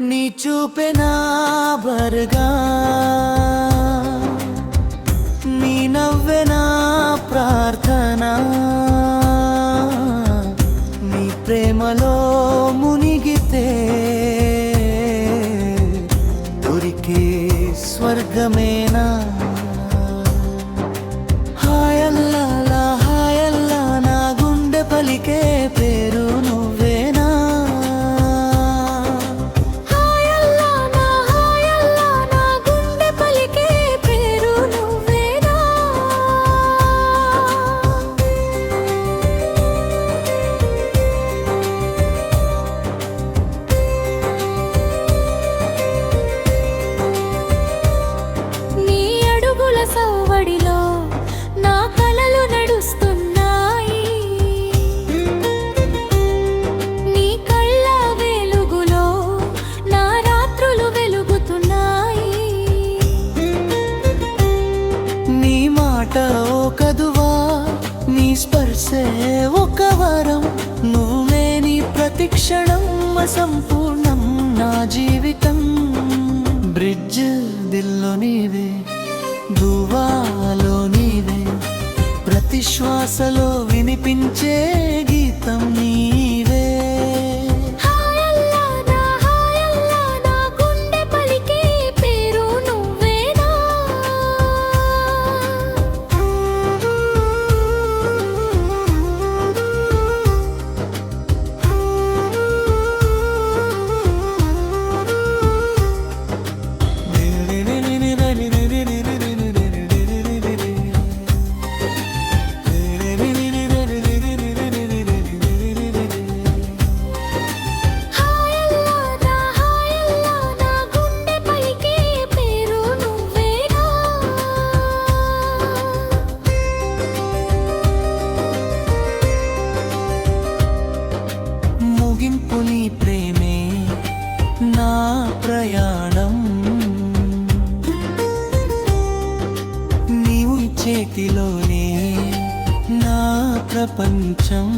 నీ చూపే నా బరగా, నీ నవ్వే నా ప్రార్థన, నీ ప్రేమలో మునిగితే దొరికే స్వర్గమేనా. హాయల్లా హాయల్లా నా గుండె పలికే పేరు నువ్వేనా. హాయల్లా నా గుండె పలికే పేరు నువ్వేనా. నీ అడుగుల సవ్వడిలో నా కలలు నడుస్తున్నాయి, నీ కళ్ళ వెలుగులో నా రాత్రులు వెలుగుతున్నాయి. నీ మాట ఓ కదువా, నీ స్పర్శే ఒక వరం, నువ్వు లేని ప్రతి క్షణం అసంపూర్ణం నా జీవితం. బ్రిడ్జ్ దిల్లో నీవే, దువాలో నీవే, ప్రతి శ్వాసలో వినిపించే గీతం నీవే. హాయల్లా నా గుండె పలికే పేరు నువ్వేనా. హాయల్లా నా గుండె పలికే పేరు నువ్వేనా. ముగింపు నీ ప్రేమే నా ప్రయాణం, నీవు చేతిలోనే నా ప్రపంచం.